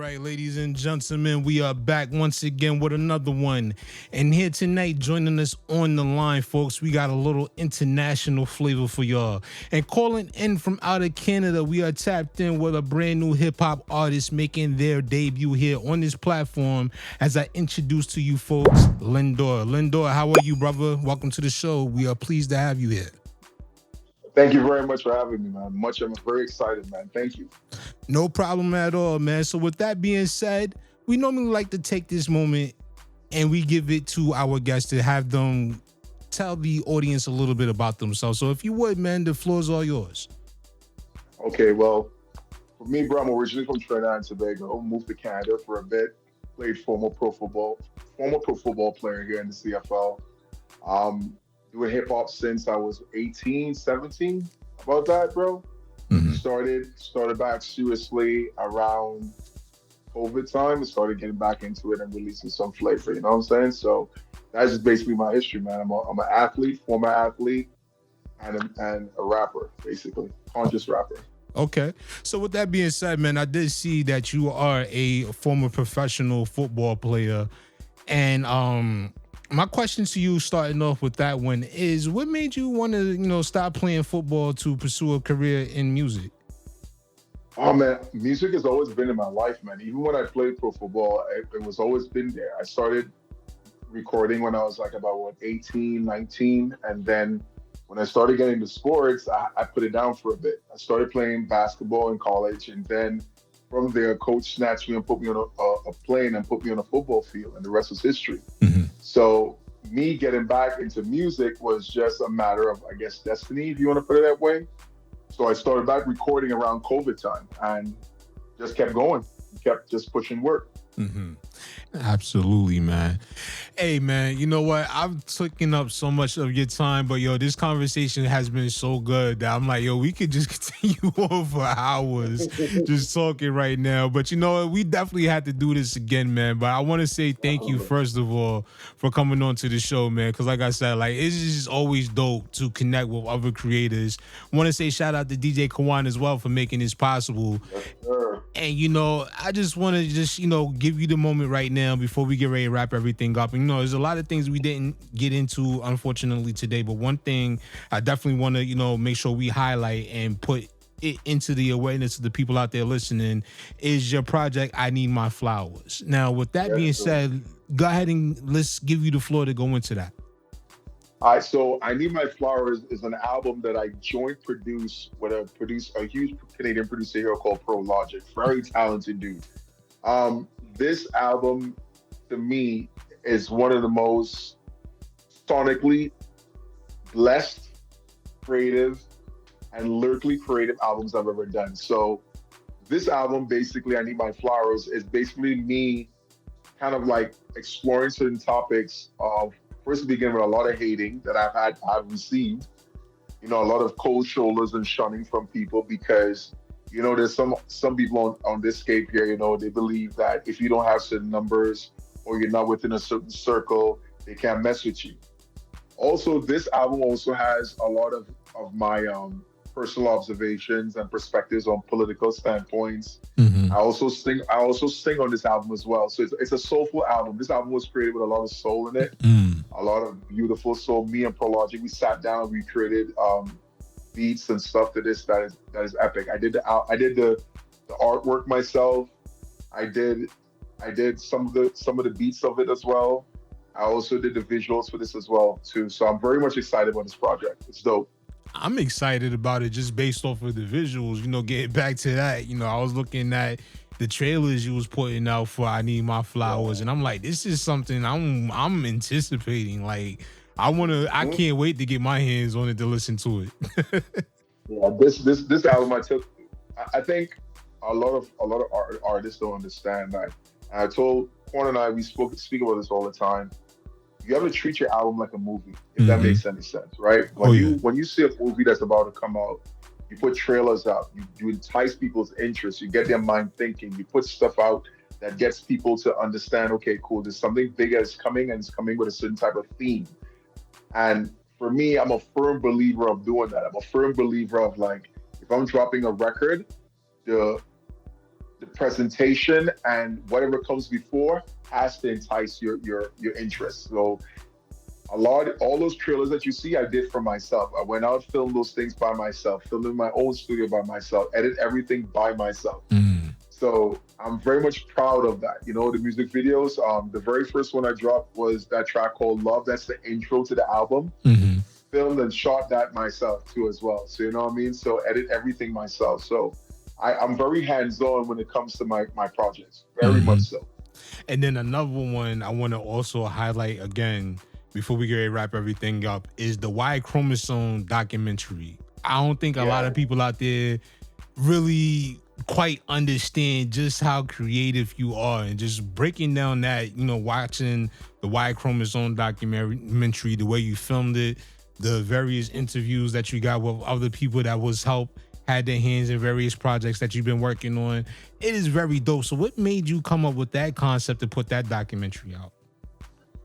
right, ladies and gentlemen, we are back once again with another one. And here tonight, joining us on the line, folks, we got a little international flavor for y'all. And calling in from out of Canada, we are tapped in with a brand new hip hop artist making their debut here on this platform. As I introduce to you, folks, Len-Dor. Len-Dor, how are you, brother? Welcome to the show. We are pleased to have you here. Thank you very much for having me, man. I'm very excited, man. Thank you. No problem at all, man. So with that being said, we normally like to take this moment and we give it to our guests to have them tell the audience a little bit about themselves. So if you would, man, the floor is all yours. Okay, well, for me, bro, I'm originally from Trinidad and Tobago. Moved to Canada for a bit. Played former pro football player here in the CFL. Um, Doing hip hop since I was 18, 17. About that, bro. Mm-hmm. Started back seriously around COVID time and started getting back into it and releasing some flavor. You know what I'm saying? So that's just basically my history, man. I'm an athlete, former athlete, and a rapper, basically, conscious rapper. Okay. So with that being said, man, I did see that you are a former professional football player. And my question to you, starting off with that one, is what made you want to, stop playing football to pursue a career in music? Oh man, music has always been in my life, man. Even when I played pro football, it was always been there. I started recording when I was like about what 18, 19, and then when I started getting into sports, I put it down for a bit. I started playing basketball in college, and then from there, coach snatched me and put me on a plane and put me on a football field, and the rest was history. Mm-hmm. So me getting back into music was just a matter of, I guess, destiny, if you want to put it that way. So I started back recording around COVID time and just kept going, kept just pushing work. Mm-hmm. Absolutely, man. Hey, man, you know what? I've taken up so much of your time, but yo, this conversation has been so good that I'm like, yo, we could just continue on for hours just talking right now. But you know what? We definitely had to do this again, man. But I want to say thank you, first of all, for coming on to the show, man. Because like I said, like, it's just always dope to connect with other creators. Want to say shout out to DJ Kawan as well for making this possible. Yes, sir. And I just want to just give you the moment right now before we get ready to wrap everything up. And there's a lot of things we didn't get into, unfortunately, today. But one thing I definitely want to make sure we highlight and put it into the awareness of the people out there listening is your project. I Need My Flowers. Now, with that Yes, being sir. said, go ahead and let's give you the floor to go into that. All right, so I Need My Flowers is an album that I joint produced with a huge Canadian producer here called Pro Logic. Very talented dude. This album to me is one of the most sonically blessed, creative, and lyrically creative albums I've ever done. So this album, basically, I Need My Flowers, is basically me kind of like exploring certain topics of first begin with a lot of hating that I've received, a lot of cold shoulders and shunning from people because there's some people on this scape here, they believe that if you don't have certain numbers or you're not within a certain circle, they can't mess with you. Also, this album also has a lot of my personal observations and perspectives on political standpoints. Mm-hmm. I also sing on this album as well. So it's a soulful album. This album was created with a lot of soul in it, Mm. a lot of beautiful soul. Me and Prologic, we sat down, we created beats and stuff to this that is epic. I did the artwork myself. I did I did some of the beats of it as well. I also did the visuals for this as well too. So I'm very much excited about this project. It's dope. I'm excited about it just based off of the visuals. Getting back to that, I was looking at the trailers you was putting out for I Need My Flowers, and I'm like, this is something I'm anticipating. Like, I Mhm. can't wait to get my hands on it to listen to it. Yeah, this album I took. I think a lot of artists don't understand that. And I told Quan and I we speak about this all the time. You have to treat your album like a movie, if that Hmm. makes any sense, right? Oh When yeah. you see a movie that's about to come out, you put trailers out, you entice people's interest, you get their mind thinking, you put stuff out that gets people to understand, okay, cool, there's something bigger is coming and it's coming with a certain type of theme. And for me, I'm a firm believer of doing that. I'm a firm believer of like, if I'm dropping a record, the the presentation and whatever comes before has to entice your interest. So all those trailers that you see, I did for myself. I went out, filmed those things by myself, filmed in my own studio by myself, edit everything by myself. Mm. So I'm very much proud of that. The music videos. The very first one I dropped was that track called "Love." That's the intro to the album. Mm-hmm. Filmed and shot that myself too, as well. So you know what I mean. So edit everything myself. So I'm very hands on when it comes to my projects. Very Mm-hmm. much so. And then another one I want to also highlight again before we get ready to wrap everything up is the Y chromosome documentary. I don't think a lot Yeah. of people out there really quite understand just how creative you are, and just breaking down that, watching the Y chromosome documentary, the way you filmed it, the various interviews that you got with other people that was help had their hands in various projects that you've been working on. It is very dope. So what made you come up with that concept to put that documentary out?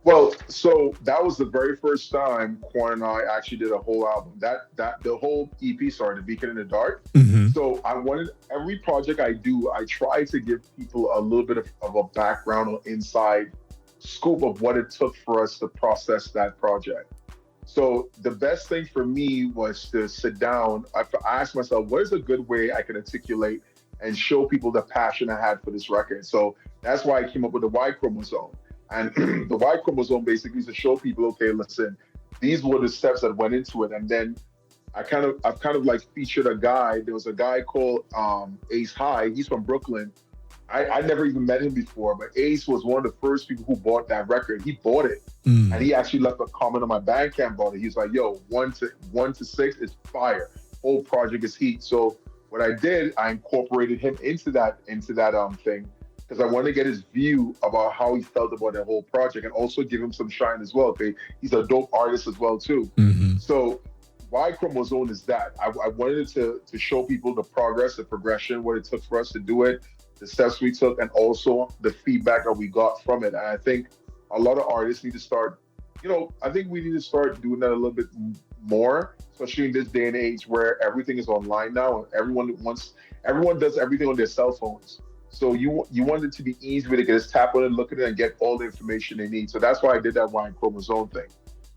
Well, so that was the very first time Quan and I actually did a whole album. That the whole EP, sorry, The Beacon in the Dark. Mm-hmm. So I wanted every project I do, I try to give people a little bit of a background or inside scoop of what it took for us to process that project. So the best thing for me was to sit down. I asked myself, what is a good way I can articulate and show people the passion I had for this record? So that's why I came up with the Y chromosome. And the Y chromosome basically is to show people, okay, listen, these were the steps that went into it. And then I've kind of like featured a guy. There was a guy called Ace High. He's from Brooklyn. I never even met him before, but Ace was one of the first people who bought that record. He bought it, and Mm. he actually left a comment on my Bandcamp about it. He was like, "Yo, one to six is fire. Whole project is heat." So what I did, I incorporated him into that thing because I wanted to get his view about how he felt about that whole project, and also give him some shine as well. Okay, he's a dope artist as well too. Mm-hmm. So Y chromosome is that. I wanted to show people the progress, the progression, what it took for us to do it, the steps we took, and also the feedback that we got from it. And I think a lot of artists need to start, I think we need to start doing that a little bit more, especially in this day and age where everything is online now and everyone does everything on their cell phones. So you want it to be easy where they can just tap on it, look at it, and get all the information they need. So that's why I did that Y chromosome thing.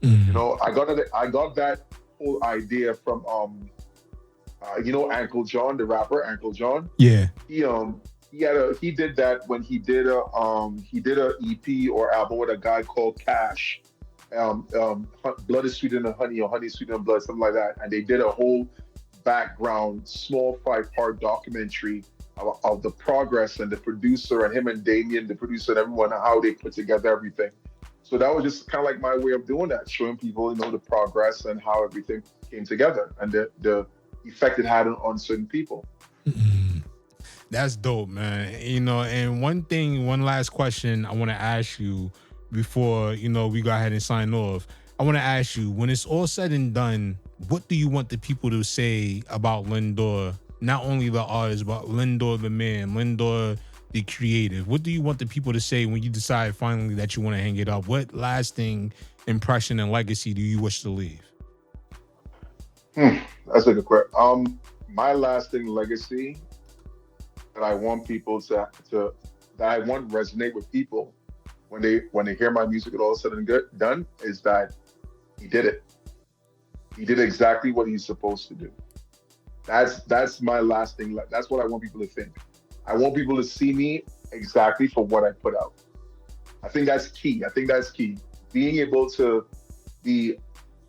Mm. I got that whole idea from Uncle John, the rapper Uncle John. Yeah. He did that when he did a EP or album with a guy called Cash. Blood is sweeter than honey, or honey is sweeter than blood, something like that. And they did a whole background, small 5-part documentary of the progress and the producer and him and Damien, the producer, and everyone, how they put together everything. So that was just kind of like my way of doing that, showing people, the progress and how everything came together and the effect it had on certain people. Mm. That's dope, man. And one last question I want to ask you before, we go ahead and sign off. I want to ask you, when it's all said and done, what do you want the people to say about Len-Dor? Not only the artist, but Len-Dor the man, Len-Dor the creative. What do you want the people to say when you decide finally that you want to hang it up? What lasting impression and legacy do you wish to leave? Hmm, that's a good question. My lasting legacy that I want people to that I want resonate with people when they hear my music, and all said and done, is that he did it. He did exactly what he's supposed to do. That's my lasting. That's what I want people to think. I want people to see me exactly for what I put out. I think that's key. I think that's key. Being able to be,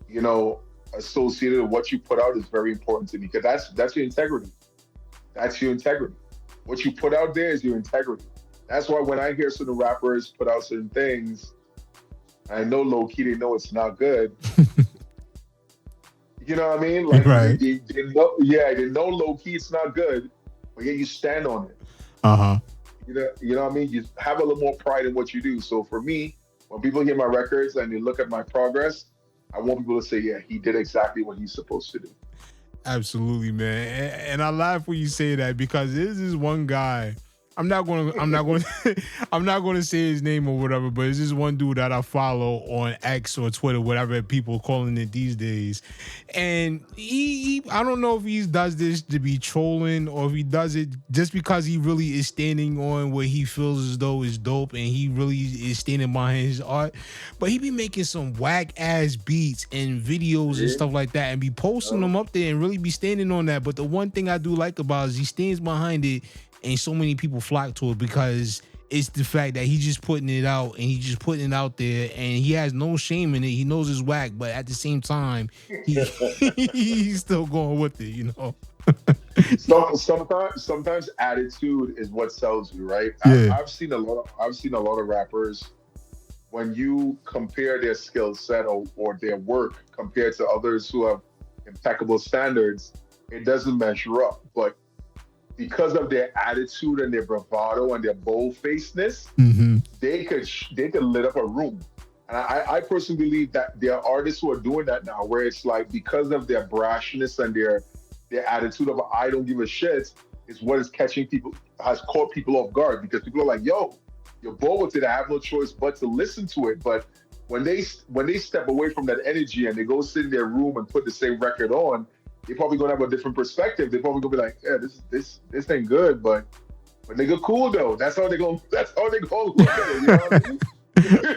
you know, associated with what you put out is very important to me, because that's your integrity. That's your integrity. What you put out there is your integrity. That's why when I hear certain rappers put out certain things, I know low key they know it's not good. You know what I mean? Like Right. they know, yeah, they know low key it's not good, but yeah, you stand on it. Uh-huh. You know what I mean? You have a little more pride in what you do. So for me, when people hear my records and they look at my progress, I want people to say, yeah, he did exactly what he's supposed to do. Absolutely, man. And I laugh when you say that, because this is one guy I'm not going I'm not going to say his name or whatever, but it's just one dude that I follow on X or Twitter, whatever people calling it these days. And I don't know if he does this to be trolling or if he does it just because he really is standing on what he feels as though is dope and he really is standing behind his art. But he be making some whack ass beats and videos and Yeah. stuff like that and be posting them up there and really be standing on that. But the one thing I do like about it is he stands behind it and so many people flock to it because it's the fact that he's just putting it out and he's just putting it out there and he has no shame in it. He knows it's whack, but at the same time, he's still going with it, you know. Sometimes attitude is what sells you, right? Yeah. I've seen a lot of rappers when you compare their skill set or their work compared to others who have impeccable standards, it doesn't measure up. But because of their attitude and their bravado and their bold facedness, Mm-hmm. they could lit up a room. And I personally believe that there are artists who are doing that now, where it's like because of their brashness and their attitude of I don't give a shit is what is catching people has caught people off guard because people are like, yo, you're bold with it. I have no choice but to listen to it. But when they step away from that energy and they go sit in their room and put the same record on, they're probably gonna have a different perspective. They're probably gonna be like, yeah, this ain't good, but nigga cool though. That's how they gonna look at it. You know what I mean?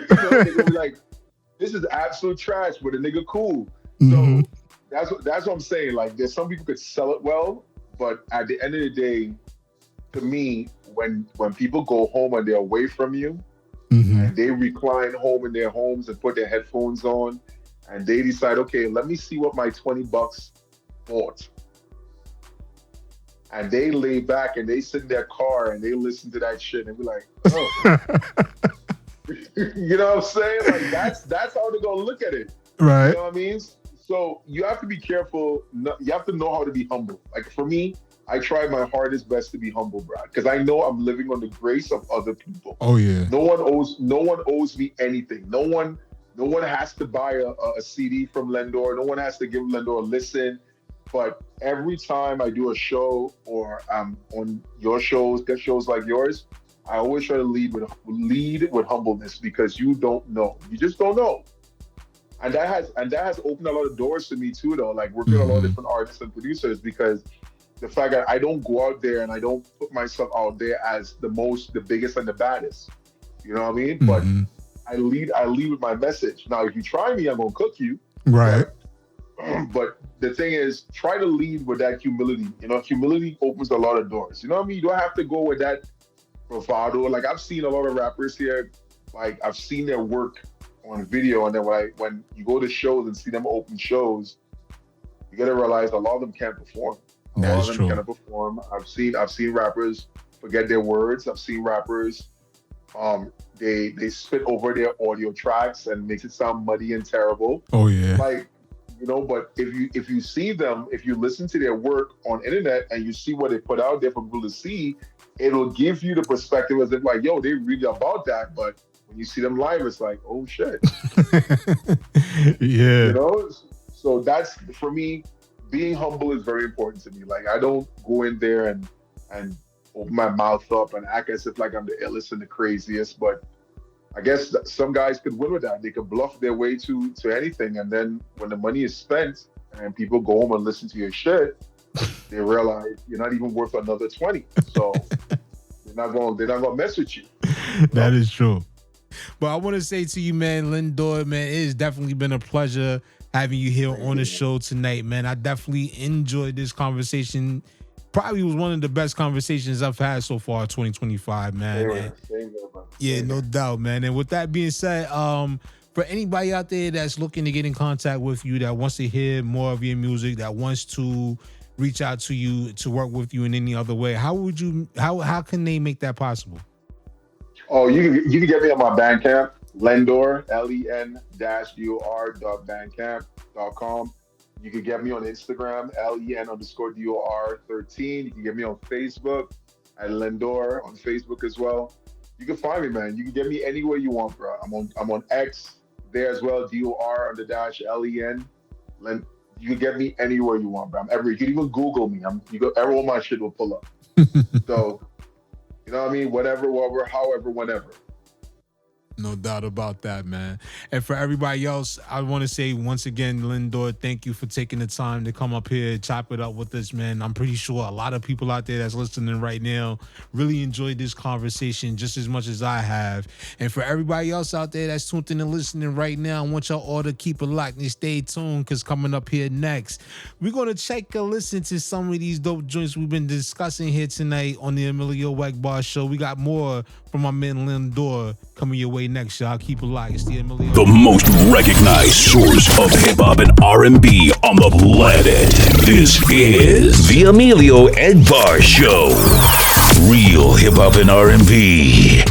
They're gonna be like, this is absolute trash, but a nigga cool. Mm-hmm. So that's what I'm saying. Like, there's some people could sell it well, but at the end of the day, to me, when people go home and they're away from you, Mm-hmm. and they recline home in their homes and put their headphones on, and they decide, okay, let me see what my $20 bought, and they lay back and they sit in their car and they listen to that shit and be like, oh, you know what I'm saying? Like that's how they're gonna look at it. You Right. know what I mean? So you have to be careful. You have to know how to be humble. Like for me, I try my hardest best to be humble, Brad, because I know I'm living on the grace of other people. Oh yeah. No one owes me anything. No one has to buy a CD from Len-Dor. No one has to give Len-Dor a listen. But every time I do a show or I'm on your shows, get shows like yours, I always try to lead with humbleness because you don't know. You just don't know. And that has opened a lot of doors to me too, though. Like working with a lot of Mm-hmm. different artists and producers because the fact that I don't go out there and I don't put myself out there as the biggest and the baddest. You know what I mean? But Mm-hmm. I lead with my message. Now, if you try me, I'm gonna cook you. Right. But but the thing is, try to lead with that humility. You know, humility opens a lot of doors. You know what I mean? You don't have to go with that bravado. Like I've seen a lot of rappers here. Like I've seen their work on video, and then when you go to shows and see them open shows, you got to realize a lot of them can't perform. A That lot of is them true. cannot perform. I've seen rappers forget their words. I've seen rappers they spit over their audio tracks and makes it sound muddy and terrible. Oh yeah. Like but if you see them, if you listen to their work on internet and you see what they put out there for people to see, it'll give you the perspective as if like, yo, they really about that. But when you see them live, it's like, oh shit. Yeah. You know? So that's for me, being humble is very important to me. Like I don't go in there and open my mouth up and act as if like I'm the illest and the craziest. But I guess some guys could win with that. They could bluff their way to anything, and then when the money is spent and people go home and listen to your shit, they realize you're not even worth another 20. So they're not gonna mess with you. You That know? is true. But I want to say to you, man, Len-Dor, man, it has definitely been a pleasure having you here Thank on the you, man. show tonight, man. I definitely enjoyed this conversation. Probably was one of the best conversations I've had so far, 2025, man. And Same here, man. yeah, Same no here. doubt, man. And with that being said, for anybody out there that's looking to get in contact with you, that wants to hear more of your music, that wants to reach out to you to work with you in any other way, how can they make that possible? Oh, you can get me on my Bandcamp, Lendor, len-dor.bandcamp.com. You can get me on Instagram, len_dor13. You can get me on Facebook at Lendor on Facebook as well. You can find me, man. You can get me anywhere you want, bro. I'm on X there as well, DOR under dash LEN. Len, you can get me anywhere you want, bro. I'm everywhere. You can even Google me. All my shit will pull up. So You know what I mean? Whatever, whatever, however, whenever. No doubt about that, man. And for everybody else, I want to say once again, Len-Dor, thank you for taking the time to come up here, chop it up with us, man. I'm pretty sure a lot of people out there that's listening right now really enjoyed this conversation just as much as I have. And for everybody else out there that's tuned in and listening right now, I want y'all all to keep it locked and stay tuned, because coming up here next, we're going to check a listen to some of these dope joints we've been discussing here tonight on the EMillio EgBar show. We got more from my man Len-Dor coming your way next, y'all. Keep it locked. It's the EMillio. The most recognized source of hip-hop and R&B on the planet. This is the EMillio EgBar Show. Real hip-hop and R&B.